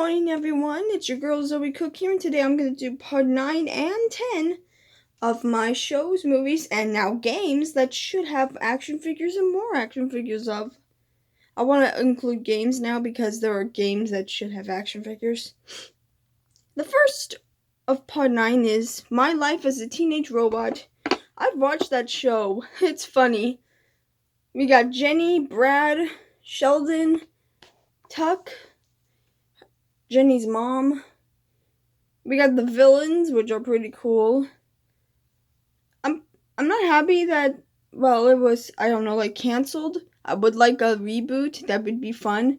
morning, everyone. It's your girl Zoe Cook here, and today I'm going to do part 9 and 10 of my shows, movies, and now games that should have action figures and more action figures of. I want to include games now because there are games that should have action figures. The first of part 9 is My Life as a Teenage Robot. I've watched that show. It's funny. We got Jenny, Brad, Sheldon, Tuck, Jenny's mom. We got the villains, which are pretty cool. I'm not happy that, well, it was, I don't know, like, canceled. I would like a reboot. That would be fun.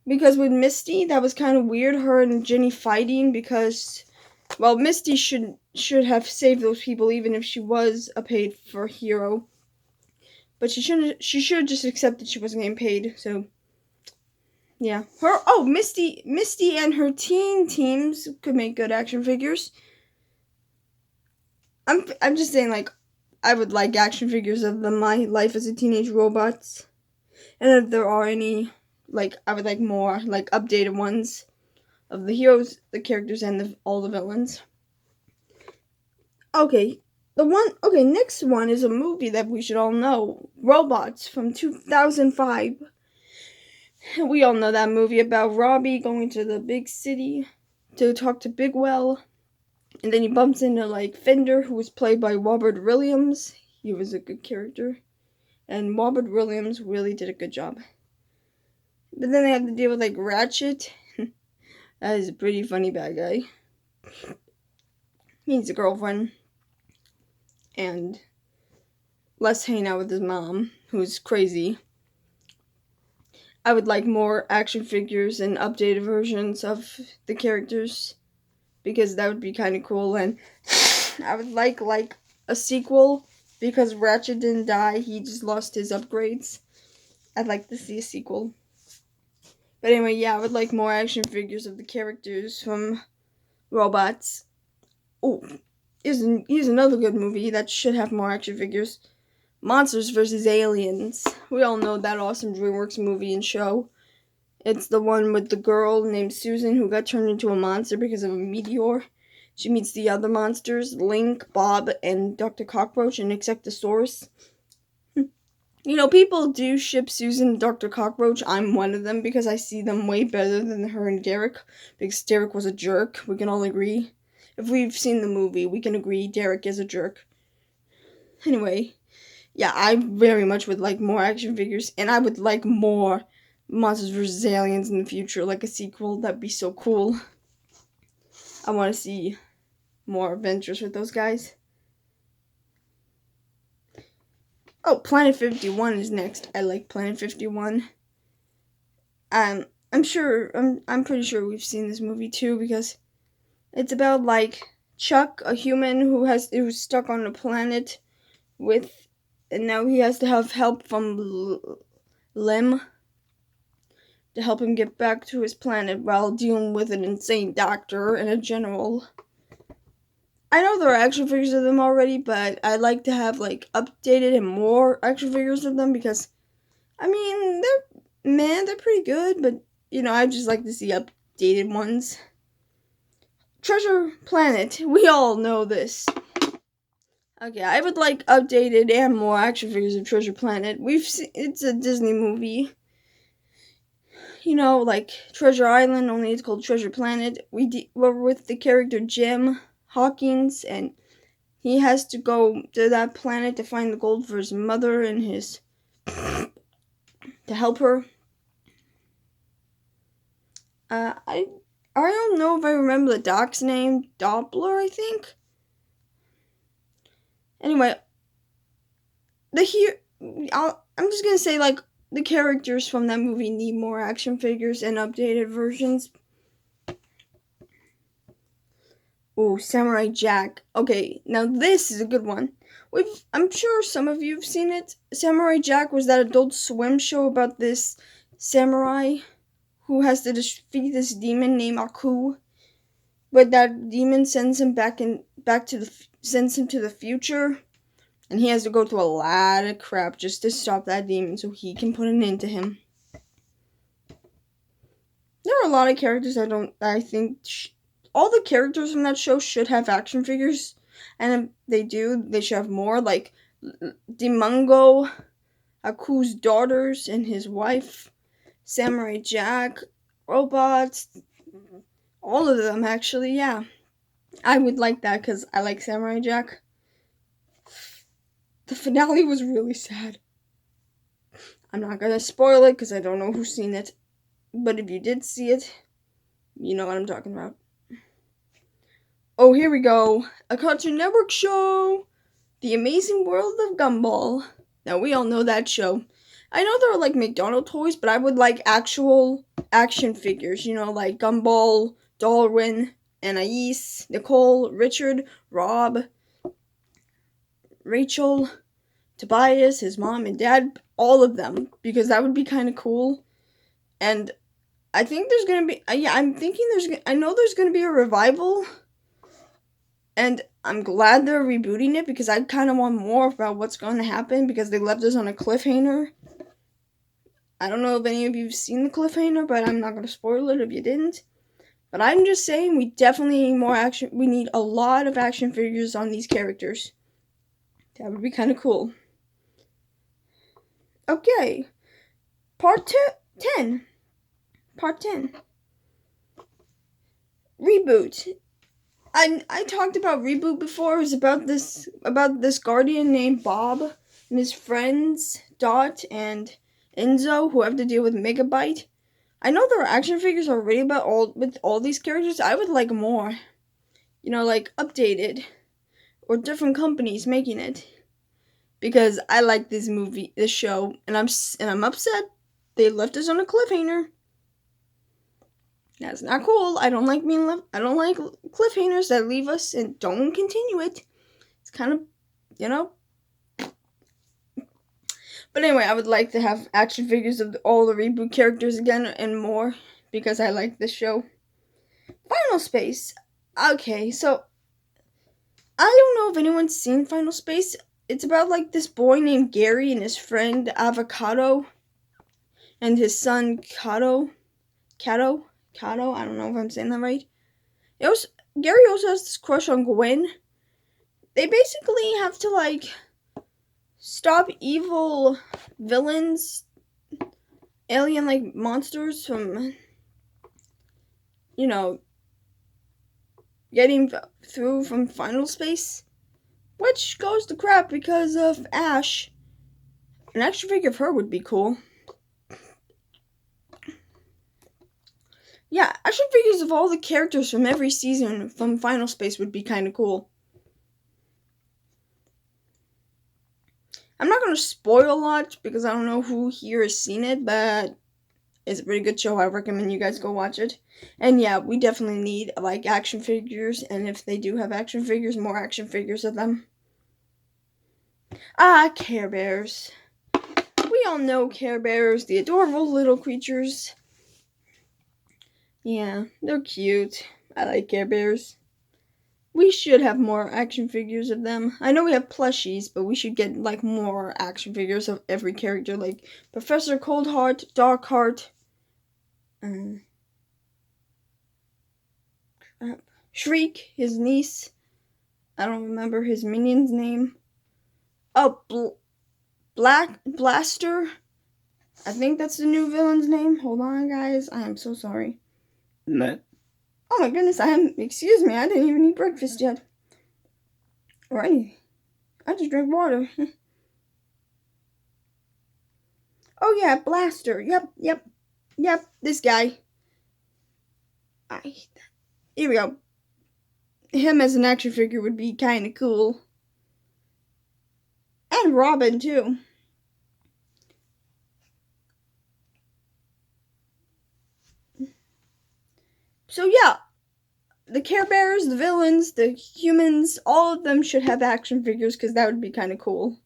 Because with Misty, that was kind of weird, her and Jenny fighting, because, well, Misty should have saved those people even if she was a paid for hero. But she should have just accepted she wasn't getting paid, so yeah. Misty and her teen teams could make good action figures. I'm just saying, like, I would like action figures of My Life as a Teenage Robots. And if there are any, like, I would like more, like, updated ones of the heroes, the characters, and all the villains. Okay, next one is a movie that we should all know. Robots from 2005. We all know that movie about Robbie going to the big city to talk to Bigwell. And then he bumps into, like, Fender, who was played by Robert Williams. He was a good character. And Robert Williams really did a good job. But then they have to deal with, like, Ratchet. That is a pretty funny bad guy. He needs a girlfriend. And less hanging out with his mom, who's crazy. I would like more action figures and updated versions of the characters, because that would be kind of cool. And I would like a sequel, because Ratchet didn't die, he just lost his upgrades. I'd like to see a sequel. But anyway, yeah, I would like more action figures of the characters from Robots. Oh, here's another good movie that should have more action figures. Monsters vs. Aliens. We all know that awesome DreamWorks movie and show. It's the one with the girl named Susan who got turned into a monster because of a meteor. She meets the other monsters, Link, Bob, and Dr. Cockroach and Insectosaurus. You know, people do ship Susan and Dr. Cockroach. I'm one of them because I see them way better than her and Derek. Because Derek was a jerk. We can all agree. If we've seen the movie, we can agree Derek is a jerk. Anyway, yeah, I very much would like more action figures. And I would like more Monsters vs. Aliens in the future. Like a sequel. That'd be so cool. I want to see more adventures with those guys. Oh, Planet 51 is next. I like Planet 51. I'm pretty sure we've seen this movie too, because it's about, like, Chuck, a human who's stuck on a planet and now he has to have help from Lim to help him get back to his planet while dealing with an insane doctor and a general. I know there are action figures of them already, but I'd like to have, like, updated and more action figures of them, because, I mean, they're pretty good, but, you know, I'd just like to see updated ones. Treasure Planet. We all know this. Okay, I would like updated and more action figures of Treasure Planet. It's a Disney movie. You know, like Treasure Island, only it's called Treasure Planet. We're with the character Jim Hawkins, and he has to go to that planet to find the gold for his mother and to help her. I don't know if I remember the doc's name. Doppler, I think. Anyway, I'm just gonna say, like, the characters from that movie need more action figures and updated versions. Oh, Samurai Jack. Okay, now this is a good one. I'm sure some of you have seen it. Samurai Jack was that Adult Swim show about this samurai who has to defeat this demon named Aku. But that demon sends him sends him to the future. And he has to go through a lot of crap just to stop that demon so he can put an end to him. There are a lot of characters I think all the characters from that show should have action figures, and if they do, they should have more. Like Dimungo, Aku's daughters and his wife, Samurai Jack, robots, all of them actually. Yeah, I would like that because I like Samurai Jack. The finale was really sad. I'm not gonna spoil it because I don't know who's seen it, but if you did see it, you know what I'm talking about. Oh, here we go. A Cartoon Network show. The Amazing World of Gumball. Now, we all know that show. I know there are like McDonald's toys, but I would like actual action figures, like Gumball, Darwin, Anais, Nicole, Richard, Rob, Rachel, Tobias, his mom and dad, all of them, because that would be kind of cool. And I think there's gonna be, I know there's gonna be a revival, and I'm glad they're rebooting it because I kind of want more about what's going to happen because they left us on a cliffhanger. I don't know if any of you've seen the cliffhanger, but I'm not going to spoil it if you didn't. But I'm just saying we definitely need more action. We need a lot of action figures on these characters. That would be kind of cool. Okay. Part 10. Part 10. Reboot. I talked about Reboot before. It was about this guardian named Bob and his friends Dot and Enzo who have to deal with Megabyte. I know there are action figures already with all these characters. I would like more. Like updated or different companies making it. Because I like this show, and I'm upset they left us on a cliffhanger. That's not cool. I don't like being left. I don't like cliffhangers that leave us and don't continue it. It's kind of, you know. But anyway, I would like to have action figures of all the reboot characters again and more because I like this show. Final Space. Okay, so I don't know if anyone's seen Final Space. It's about like this boy named Gary and his friend Avocado and his son Cato. I don't know if I'm saying that right. Gary also has this crush on Gwen. They basically have to like stop evil villains, alien like monsters from getting through from Final Space, which goes to crap because of Ash. An action figure of her would be cool. Yeah, action figures of all the characters from every season from Final Space would be kind of cool. I'm not going to spoil a lot because I don't know who here has seen it, but it's a pretty good show. I recommend you guys go watch it. And yeah, we definitely need like action figures, and if they do have action figures, more action figures of them. Care Bears. We all know Care Bears, the adorable little creatures. Yeah, they're cute. I like Care Bears. We should have more action figures of them. I know we have plushies, but we should get like more action figures of every character, like Professor Coldheart, Darkheart, Shriek, his niece. I don't remember his minion's name. Oh, Black Blaster. I think that's the new villain's name. Hold on, guys. I am so sorry. Oh my goodness, excuse me, I didn't even eat breakfast yet. Or anything. I just drank water. Oh yeah, Blaster. Yep, this guy. I hate that. Here we go. Him as an action figure would be kinda cool. And Robin, too. So yeah, the Care Bears, the villains, the humans, all of them should have action figures because that would be kind of cool.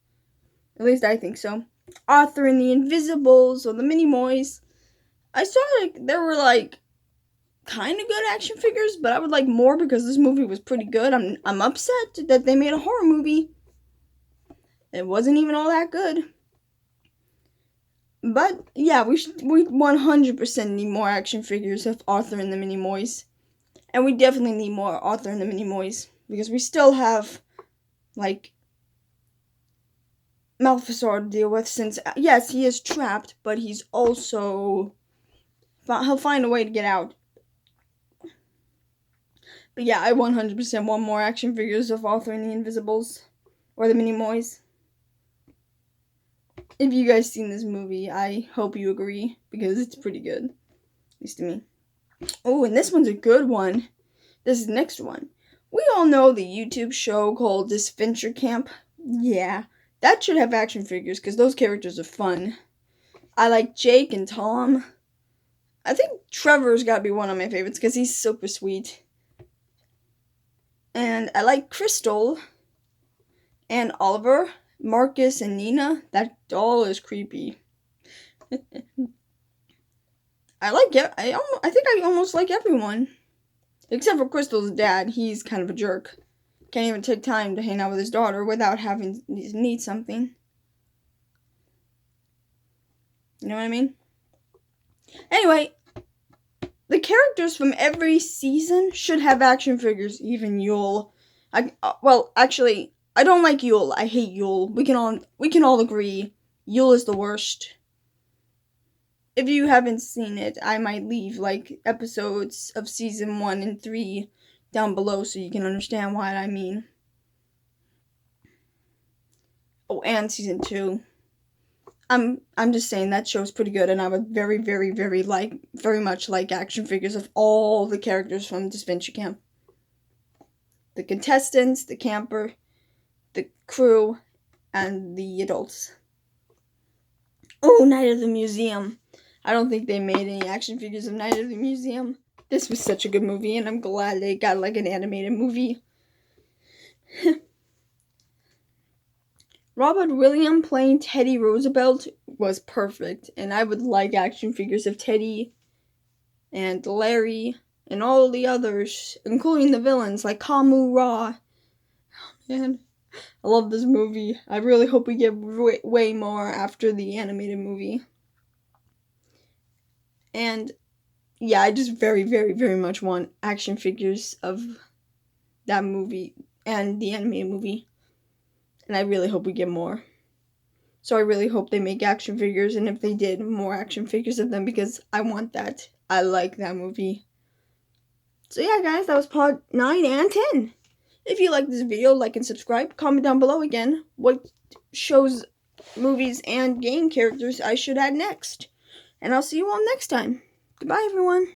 At least I think so. Arthur and the Invisibles or the Minimoys. I saw like there were like kind of good action figures, but I would like more because this movie was pretty good. I'm upset that they made a horror movie. It wasn't even all that good. But yeah, we 100% need more action figures of Arthur and the Minimoys. And we definitely need more Arthur and the Minimoys because we still have like Malfasar to deal with, since yes, he is trapped, but he's also he'll find a way to get out. But yeah, I 100% want more action figures of Arthur and the Invisibles or the Minimoys. If you guys seen this movie, I hope you agree because it's pretty good, at least to me. Oh, and this one's a good one. This is the next one. We all know the YouTube show called Disventure Camp. Yeah, that should have action figures because those characters are fun. I like Jake and Tom. I think Trevor's gotta be one of my favorites because he's super sweet. And I like Crystal and Oliver, Marcus and Nina. That doll is creepy. I think I almost like everyone. Except for Crystal's dad. He's kind of a jerk. Can't even take time to hang out with his daughter without having to need something. You know what I mean? Anyway, the characters from every season should have action figures, even Yule. Actually, I don't like Yule. I hate Yule. We can all agree Yule is the worst. If you haven't seen it, I might leave like episodes of season 1 and 3 down below so you can understand what I mean. Oh, and season 2. I'm just saying that show's pretty good, and I would very, very, very much like action figures of all the characters from Disventure Camp. The contestants, the camper, the crew, and the adults. Oh, Night of the Museum. I don't think they made any action figures of Night of the Museum. This was such a good movie, and I'm glad they got like an animated movie. Robert Williams playing Teddy Roosevelt was perfect, and I would like action figures of Teddy and Larry and all the others, including the villains like Kamu Ra. Man, I love this movie. I really hope we get way more after the animated movie. And yeah, I just very, very, very much want action figures of that movie and the animated movie. And I really hope we get more. So I really hope they make action figures, and if they did, more action figures of them because I want that. I like that movie. So yeah, guys, that was part 9 and 10. If you like this video, like and subscribe. Comment down below again what shows, movies, and game characters I should add next. And I'll see you all next time. Goodbye, everyone.